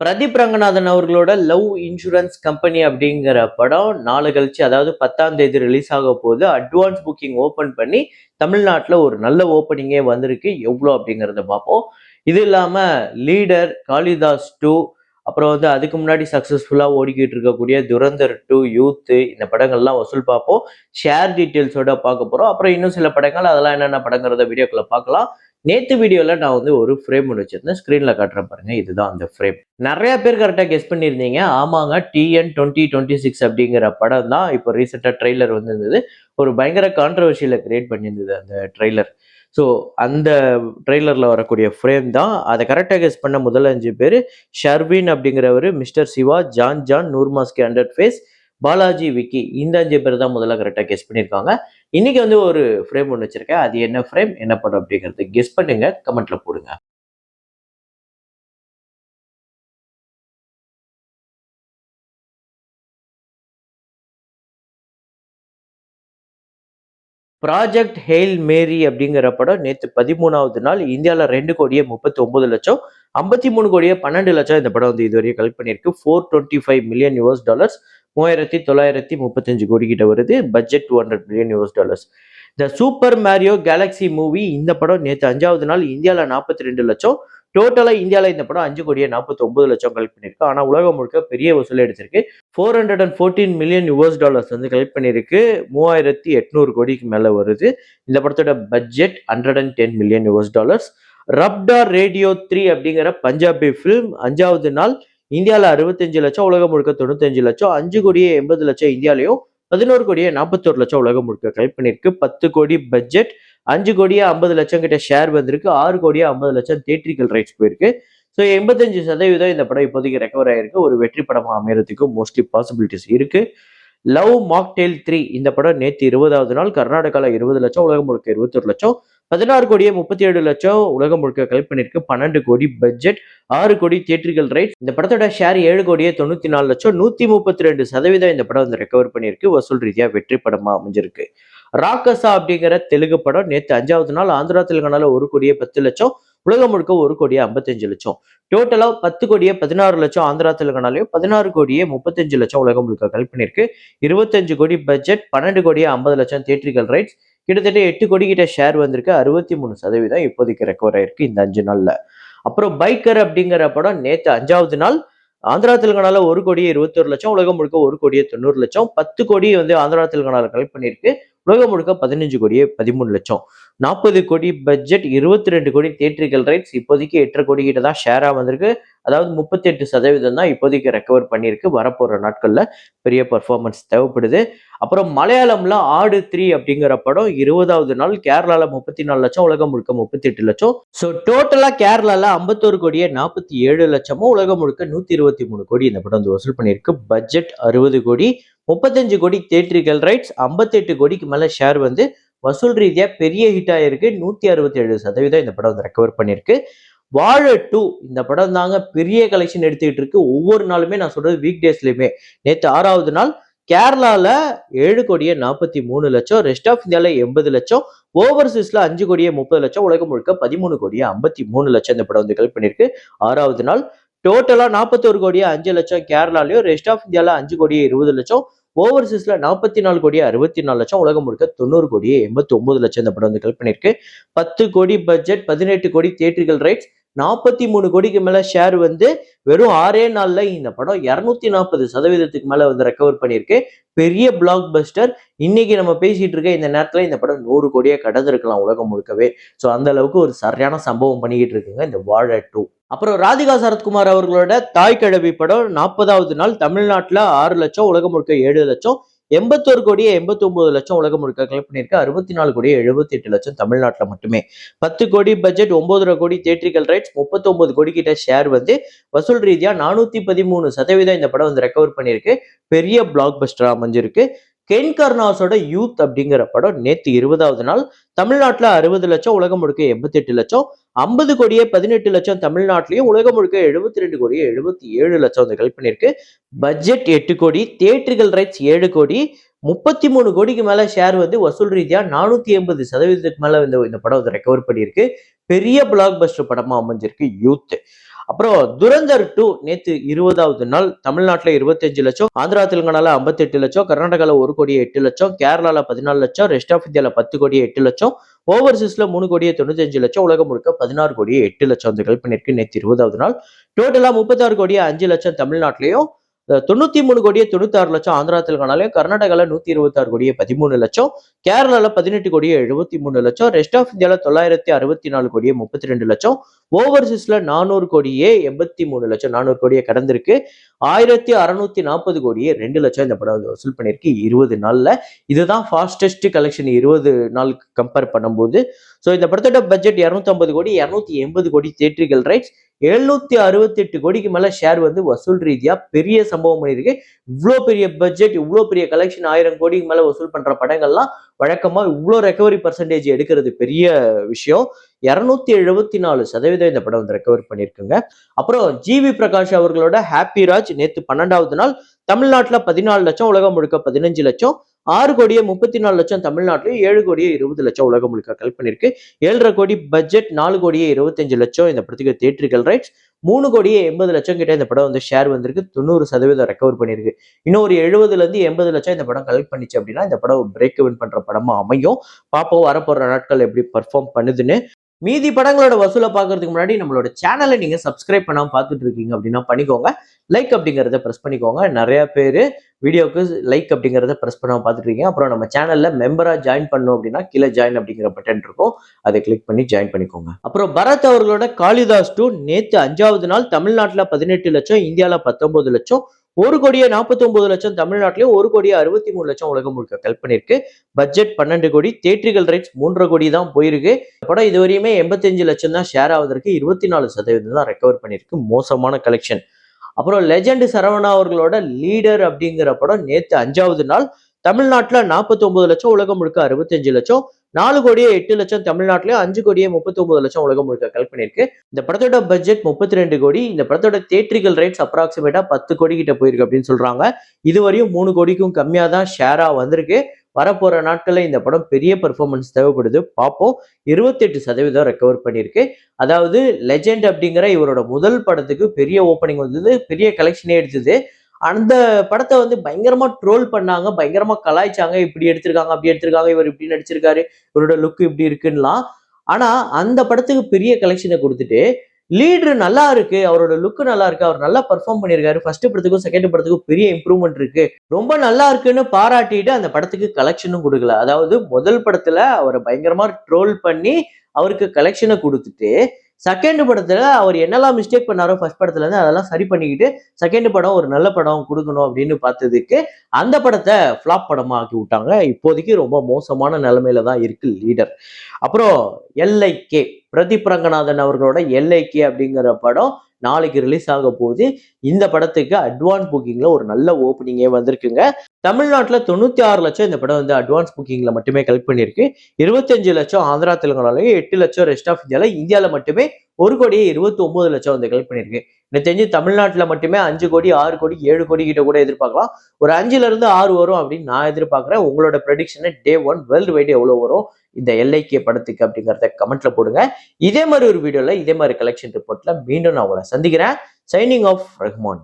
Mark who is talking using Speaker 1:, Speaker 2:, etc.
Speaker 1: பிரதீப் ரங்கநாதன் அவர்களோட love insurance company அப்படிங்கிற படம் நாளை கழிச்சு, அதாவது 10ஆம் தேதி ரிலீஸ் ஆக போகுது. அட்வான்ஸ் புக்கிங் ஓப்பன் பண்ணி தமிழ்நாட்டில் ஒரு நல்ல ஓப்பனிங்கே வந்திருக்கு. எவ்வளோ அப்படிங்கிறத பார்ப்போம். இது இல்லாம லீடர், காளிதாஸ் 2, அப்புறம் அதுக்கு முன்னாடி சக்சஸ்ஃபுல்லா ஓடிக்கிட்டு இருக்கக்கூடிய துரந்தர் 2, யூத், இந்த படங்கள்லாம் வசூல் பார்ப்போம். ஷேர் டீட்டெயில்ஸோட பார்க்க போறோம். அப்புறம் இன்னும் சில படங்கள், அதெல்லாம் என்னென்ன படங்கிறத வீடியோக்குள்ள பார்க்கலாம். நேத்து வீடியோல நான் ஒரு ஃப்ரேம் ஒன்று வச்சிருந்தேன். ஸ்க்ரீன்ல காட்டுறேன் பாருங்க. இதுதான் அந்த ஃப்ரேம். நெறைய பேர் கரெக்ட்டா கெஸ் பண்ணியிருந்தீங்க. ஆமாங்க, டிஎன் 2026 அப்படிங்கிற படம் தான் இப்போ ரீசென்ட்டா ட்ரெய்லர் வந்திருந்தது. ஒரு பயங்கர கான்ட்ரோவர்ஷியல கிரியேட் பண்ணியிருந்தது அந்த ட்ரெய்லர். ஸோ அந்த ட்ரெய்லர்ல வரக்கூடிய ஃப்ரேம் தான். அத கரெக்ட்டா கெஸ் பண்ண முதல் 5 பேரு ஷர்வின் அப்படிங்கிறவரு, மிஸ்டர் சிவா, ஜான், நூர்மா ஸ்கேண்டட் ஃபேஸ், பாலாஜி விக்கி, இந்த 5 பேர் தான் முதல்ல கரெக்ட்டா கெஸ் பண்ணியிருக்காங்க. இன்னைக்கு ஒரு ஃப்ரேம் ஒன்று வச்சிருக்கேன். அது என்ன ஃப்ரேம், என்ன படம் அப்படிங்கிறது கெஸ் பண்ணுங்க. கமெண்ட்ல போடுங்க. ப்ராஜெக்ட் ஹெயில் மேரி அப்படிங்கிற படம் நேத்து 13வது நாள் இந்தியால 2,39,00,000, 53,12,00,000 இந்த படம் இதுவரையும் கலெக்ட் பண்ணியிருக்கு. $425 மில்லியன், 3,935 கோடி கிட்ட வருது. Budget $200 million. த சூப்பர் மேரியோ கேலக்ஸி மூவி, இந்த படம் நேத்து 5வது நாள் இந்தியால 42,00,000, டோட்டலா இந்தியால இந்த படம் 5,49,00,000 கலெக்ட் பண்ணிருக்கு. ஆனா உலகம் முழுக்க பெரிய வசூல் எடுத்திருக்கு. $414 மில்லியன் கலெக்ட் பண்ணிருக்கு. 3,800 கோடிக்கு மேல வருது. இந்த படத்தோட பட்ஜெட் $110 மில்லியன். ரப்டார் ரேடியோ 3 அப்படிங்கிற பஞ்சாபி பிலிம் 5வது நாள் இந்தியால 65,00,000, உலகம் முழுக்க 95,00,000, 5,80,00,000 இந்தியாலையும், 11,41,00,000 உலகம் முழுக்க கலெக்ட் பண்ணிருக்கு. 10 கோடி பட்ஜெட், 5,50,00,000 கிட்ட ஷேர் வந்திருக்கு. 6,50,00,000 தியேட்ரிக்கல் ரைட்ஸ் போயிருக்கு. ஸோ 85% இந்த படம் இப்போதைக்கு ரெக்கவர் ஆயிருக்கு. ஒரு வெற்றி படமா அமையறதுக்கு மோஸ்ட்லி பாசிபிலிட்டிஸ் இருக்கு. லவ் மாக்டெயில் 3, இந்த படம் நேத்து 20வது நாள் கர்நாடகால 20,00,000, உலகம் முழுக்க 21,00,000, 16,37,00,000 உலகம் முழுக்க கலெக்ட் பண்ணிருக்கு. 12 கோடி பட்ஜெட், 6 கோடி தியேட்ரிக்கல் ரைட்ஸ். இந்த படத்தோட ஷேர் 7,94,00,000, 132% இந்த படம் ரெக்கவர் பண்ணியிருக்கு. வசூல் ரீதியா வெற்றி படமா அமைஞ்சிருக்கு. ராக்கசா அப்படிங்கிற தெலுங்கு படம் நேத்து 5வது நாள் ஆந்திரா தெலுங்கானால 1,10,00,000, உலகம் முழுக்க 1,55,00,000. டோட்டலா 10,16,00,000 ஆந்திரா தெலுங்கானாலையும், 16,35,00,000 உலகம் முழுக்க கலெக்ட் பண்ணியிருக்கு. 25 கோடி பட்ஜெட், 12,50,00,000 தியேட்ரிக்கல் ரைட்ஸ், கிட்டத்தட்ட 8 கோடி கிட்ட ஷேர் வந்திருக்கு. 63% இப்போதைக்கு ரெக்கவர் ஆயிருக்கு இந்த 5 நாள்ல. அப்புறம் பைக்கர் அப்படிங்கிற படம் நேத்து 5வது நாள் ஆந்திரா தெலுங்கானால 1,21,00,000, உலகம் முழுக்க 1,90,00,000, 10 கோடி ஆந்திரா தெலுங்கானால கலெக்ட் பண்ணியிருக்கு. உலகம் முழுக்க 15,13,00,000, 40 கோடி பட்ஜெட், 22 கோடி தியேட்ரிக்கல் ரைட்ஸ், இப்போதைக்கு 8.5 கோடி கிட்ட தான் ஷேரா வந்திருக்கு. அதாவது 38% தான் இப்போதைக்கு ரெக்கவர் பண்ணியிருக்கு. வரப்போற நாட்கள்ல பெரிய பர்ஃபார்மன்ஸ் தேவைப்படுது. அப்புறம் மலையாளம்ல ஆடு 3 அப்படிங்கிற படம் 20வது நாள் கேரளால 34,00,000, உலகம் முழுக்க 38,00,000. ஸோ டோட்டலா கேரளால 51,47,00,000, உலகம் முழுக்க 123 கோடி இந்த படம் வசூல் பண்ணியிருக்கு. பட்ஜெட் 60 கோடி, 35 கோடி தியேட்ரிக்கல் ரைட்ஸ், 58 கோடிக்கு மேல ஷேர் வசூல் ரீதியா பெரிய ஹிட் ஆயிருக்கு. 167% இந்த படம் ரெக்கவர் பண்ணியிருக்கு. வாழ 2, இந்த படம் தாங்க பெரிய கலெக்ஷன் எடுத்துக்கிட்டு இருக்கு. ஒவ்வொரு நாளுமே, நான் சொல்றது வீக் டேஸ்லயுமே. நேத்து 6வது நாள் கேரளால 7,43,00,000, ரெஸ்ட் ஆஃப் இந்தியால 80,00,000, ஓவர்சீஸ்ல 5,30,00,000, உலகம் முழுக்க 13,53,00,000 இந்த படம் கலெக்ட் பண்ணியிருக்கு. 6வது நாள் டோட்டலா 41,05,00,000 கேரளாலையும், ரெஸ்ட் ஆஃப் இந்தியால 5,20,00,000, ஓவர்சீஸ்ல 44,64,00,000, உலகம் முழுக்க 90,89,00,000 இந்த படம் கலெக்ட் பண்ணியிருக்கு. 10 கோடி பட்ஜெட், 18 கோடி தியேட்ரிக்கல் ரைட்ஸ், 43 கோடிக்கு மேல ஷேர் வெறும் 6 நாள்ல இந்த படம் 240% மேல ரெக்கவர் பண்ணியிருக்கு. பெரிய பிளாக் பஸ்டர். இன்னைக்கு நம்ம பேசிட்டு இருக்க இந்த நேரத்துல இந்த படம் 100 கோடியை கடந்திருக்கலாம் உலகம் முழுக்கவே. ஸோ அந்த அளவுக்கு ஒரு சரியான சம்பவம் பண்ணிக்கிட்டு இருக்குங்க இந்த வாழ 2. அப்புறம் ராதிகா சரத்குமார் அவர்களோட தாய் கிழவி படம் 40வது நாள் தமிழ்நாட்டுல 6,00,000, உலகம் முழுக்க 7,00,000, 81 கோடியே 89,00,000 உலகம் முழுக்க கலெக்ட் பண்ணியிருக்கு. 64 கோடியே 78,00,000 தமிழ்நாட்டுல மட்டுமே. 10 கோடி பட்ஜெட், 9.5 கோடி தியேட்ரிக்கல் ரைட்ஸ், 39 கோடி கிட்ட ஷேர் வசூல் ரீதியா 413% இந்த படம் ரெக்கவர் பண்ணியிருக்கு. பெரிய பிளாக் பஸ்டரா அமைஞ்சிருக்கு. கென் கர்னாஸோட யூத் அப்படிங்கிற படம் நேத்து 20வது நாள் தமிழ்நாட்டுல 60,00,000, உலகம் முழுக்க 88,00,000, 50 கோடியே 18,00,000 தமிழ்நாட்டிலையும், உலகம் முழுக்க 72 கோடியே 77,00,000 கலெக்ட் பண்ணியிருக்கு. பட்ஜெட் 8 கோடி, தியேட்ரிக்கல் ரைட்ஸ் 7 கோடி, 33 கோடிக்கு மேல ஷேர் வசூல் ரீதியா 480% மேல இந்த படம் ரெக்கவர் பண்ணியிருக்கு. பெரிய பிளாக் பஸ்டர் படமா அமைஞ்சிருக்கு யூத். அப்புறம் துரந்தர் 2 நேத்து 20வது நாள் தமிழ்நாட்டுல 25 லட்சம், ஆந்திரா தெலுங்கானால 58 லட்சம், கர்நாடகால 1 கோடியே 8 லட்சம், கேரளால 14 லட்சம், ரெஸ்ட் ஆஃப் இந்தியால 10 கோடியே 8 லட்சம், ஓவர்சீஸ்ல 3 கோடியே 95 லட்சம், உலகம் முழுக்க 16 கோடியே 8 லட்சம் வந்து கலெக்ட் பண்ணிருக்கு நேத்து 20வது நாள். டோட்டலா 36 கோடியே 5 லட்சம் தமிழ்நாட்டிலையும், 93 கோடியே 96 லட்சம் ஆந்திரா தெலுங்கானாலையும், கர்நாடகால 126 கோடியே 13 லட்சம், கேரளால 18 கோடியே 73 லட்சம், ரெஸ்ட் ஆஃப் இந்தியால 964 கோடியே 32 லட்சம், ஓவர்சீஸ்ல 400 கோடியே 83 லட்சம், 400 கோடியே கடந்திருக்கு. 1640 கோடியே 2 லட்சம் இந்த படம் வசூல் பண்ணிருக்கு 20 நாள்ல. இதுதான் ஃபாஸ்டஸ்ட் கலெக்ஷன் 20 நாளுக்கு கம்பேர் பண்ணும்போது. ஸோ இந்த படத்தோட பட்ஜெட் 250 கோடி, 280 கோடி தியேட்ரிக்கல் ரைட்ஸ், 768 கோடிக்கு மேல ஷேர் வந்து வசூல் ரீதியா பெரிய சம்பவம் பண்ணிருக்கு. இவ்வளோ பெரிய பட்ஜெட், இவ்வளோ பெரிய கலெக்ஷன், 1000 கோடிக்கு மேல வசூல் பண்ற படங்கள்லாம் வழக்கமா இவ்வளோ ரெக்கவரி பர்சன்டேஜ் எடுக்கிறது பெரிய விஷயம். 274% இந்த படம் வந்து ரெக்கவர் பண்ணியிருக்குங்க. அப்புறம் ஜிவி பிரகாஷ் அவர்களோட ஹாப்பி ராஜ் நேத்து 12வது நாள் தமிழ்நாட்டுல 14 லட்சம், உலகம் முழுக்க 15 லட்சம், 6 கோடியே 34 லட்சம் தமிழ்நாட்டிலும், 7 கோடியே 20 லட்சம் உலகம் முழுக்க கலெக்ட் பண்ணிருக்கு. 7.5 கோடி பட்ஜெட், 4 கோடியே 25 லட்சம் இந்த படத்துக்கு தியேட்ரிக்கல் ரைட்ஸ், 3 கோடியே 80 லட்சம் கிட்ட இந்த படம் வந்து ஷேர் வந்திருக்கு. 90% ரெக்கவர் பண்ணிருக்கு. இன்னும் ஒரு 70ல இருந்து 80 லட்சம் இந்த படம் கலெக்ட் பண்ணிச்சு அப்படின்னா இந்த படம் பிரேக் இவன் பண்ற படமா அமையும். பாப்போம் வரப்போற நாட்கள் எப்படி பர்ஃபார்ம் பண்ணுதுன்னு. மீதி படங்களோட வசூலை பார்க்கறதுக்கு முன்னாடி நம்மளோட சேனலை நீங்க சப்ஸ்கிரைப் பண்ணாம பார்த்துட்டு இருக்கீங்க அப்படின்னா பண்ணிக்கோங்க. லைக் அப்படிங்கிறத ப்ரெஸ் பண்ணிக்கோங்க. நிறைய பேர் வீடியோக்கு லைக் அப்படிங்கிறத ப்ரெஸ் பண்ணாம பார்த்துட்டு இருக்கீங்க. அப்புறம் நம்ம சேனல்ல மெம்பரா ஜாயின் பண்ணணும் அப்படின்னா கீழே ஜாயின் அப்படிங்கிற பட்டன் இருக்கும், அதை கிளிக் பண்ணி ஜாயின் பண்ணிக்கோங்க. அப்புறம் பரத் அவர்களோட காளிதாஸ் 2 நேத்து 5வது நாள் தமிழ்நாட்டுல 18 லட்சம், இந்தியால 19 லட்சம், 1 கோடியே 49 லட்சம் தமிழ்நாட்டிலையும், 1 கோடியே 63 லட்சம் உலகம் முழுக்க கலெக்ட் பண்ணிருக்கு. பட்ஜெட் 12 கோடி, தியேட்ரிக்கல் ரைட்ஸ் 3.5 கோடி தான் போயிருக்கு. படம் இதுவரையுமே 85 லட்சம் தான் ஷேர் ஆவதற்கு, 24% தான் ரெக்கவர் பண்ணிருக்கு. மோசமான கலெக்ஷன். அப்புறம் லெஜெண்ட் சரவணா அவர்களோட லீடர் அப்படிங்கிற படம் நேத்து 5வது நாள் தமிழ்நாட்டுல 49 லட்சம், உலகம் முழுக்க 65 லட்சம், 4 கோடியே 8 லட்சம் தமிழ்நாட்டிலையும், 5 கோடியே 39 லட்சம் உலகம் முழுக்க கலெக்ட் பண்ணிருக்கு. இந்த படத்தோட பட்ஜெட் 32 கோடி. இந்த படத்தோட தியேட்ரிக்கல் ரைட்ஸ் அப்ராக்சிமேட்டா 10 கோடி கிட்ட போயிருக்கு அப்படின்னு சொல்றாங்க. இதுவரையும் 3 கோடிக்கும் கம்மியா தான் ஷேரா வந்திருக்கு. வரப்போற நாட்கள்ல இந்த படம் பெரிய பெர்ஃபார்மன்ஸ் தேவைப்படுது, பார்ப்போம். 28% ரெக்கவர் பண்ணியிருக்கு. அதாவது லெஜெண்ட் அப்படிங்கிற இவரோட முதல் படத்துக்கு பெரிய ஓப்பனிங் வந்தது, பெரிய கலெக்ஷனே எடுத்தது. அந்த படத்தை வந்து பயங்கரமா ட்ரோல் பண்ணாங்க, பயங்கரமா கலாய்ச்சாங்க. இப்படி எடுத்திருக்காங்க, அப்படி எடுத்திருக்காங்க, இவர் இப்படி நடிச்சிருக்காரு, இவரோட லுக் இப்படி இருக்குன்னுலாம். ஆனா அந்த படத்துக்கு பெரிய கலெக்ஷனை கொடுத்துட்டு லீடர் நல்லா இருக்கு, அவரோட லுக் நல்லா இருக்கு, அவர் நல்லா பெர்ஃபார்ம் பண்ணியிருக்காரு, ஃபர்ஸ்ட் படத்துக்கும் செகண்ட் படத்துக்கும் பெரிய இம்ப்ரூவ்மெண்ட் இருக்கு, ரொம்ப நல்லா இருக்குன்னு பாராட்டிட்டு அந்த படத்துக்கு கலெக்ஷனும் கொடுக்கல. அதாவது முதல் படத்துல அவரை பயங்கரமா ட்ரோல் பண்ணி அவருக்கு கலெக்ஷனை கொடுத்துட்டு, செகண்ட் படத்துல அவர் என்னெல்லாம் மிஸ்டேக் பண்ணாரோ ஃபர்ஸ்ட் படத்துல இருந்து அதெல்லாம் சரி பண்ணிக்கிட்டு செகண்ட் படம் ஒரு நல்ல படம் கொடுக்கணும் அப்படின்னு பார்த்ததுக்கு அந்த படத்தை ஃபிளாப் படமா ஆக்கி விட்டாங்க. இப்போதைக்கு ரொம்ப மோசமான நிலைமையில தான் இருக்கு லீடர். அப்புறம் LIK பிரதீப் ரங்கநாதன் அவர்களோட LIK அப்படிங்கிற படம் நாளைக்கு ரிலீஸ் ஆக போகுது. இந்த படத்துக்கு அட்வான்ஸ் புக்கிங்ல ஒரு நல்ல ஓப்பனிங்கே வந்திருக்குங்க. தமிழ்நாட்டுல 96 லட்சம் இந்த படம் வந்து அட்வான்ஸ் புக்கிங்ல மட்டுமே கலெக்ட் பண்ணிருக்கு. 25 லட்சம் ஆந்திரா தெலுங்கானாலையும், 8 லட்சம் ரெஸ்ட் ஆஃப் இந்தியால மட்டுமே 1 கோடியே 29 லட்சம் வந்து கலெக்ட் பண்ணிருக்கு. எனக்கு தெரிஞ்சு தமிழ்நாட்டுல மட்டுமே 5 கோடி, 6 கோடி, 7 கோடி கிட்ட கூட எதிர்பார்க்கலாம். ஒரு 5ல இருந்து 6 வரும் அப்படின்னு நான் எதிர்பார்க்கிறேன். உங்களோட ப்ரெடிக்ஷன் டே 1 வேர்ல்டு வைடு எவ்வளவு வரும் இந்த LIK படத்துக்கு அப்படிங்கிறத கமெண்ட்ல போடுங்க. இதே மாதிரி ஒரு வீடியோல இதே மாதிரி கலெக்ஷன் ரிப்போர்ட்ல மீண்டும் நான் உங்களை சந்திக்கிறேன். Signing off Rahman.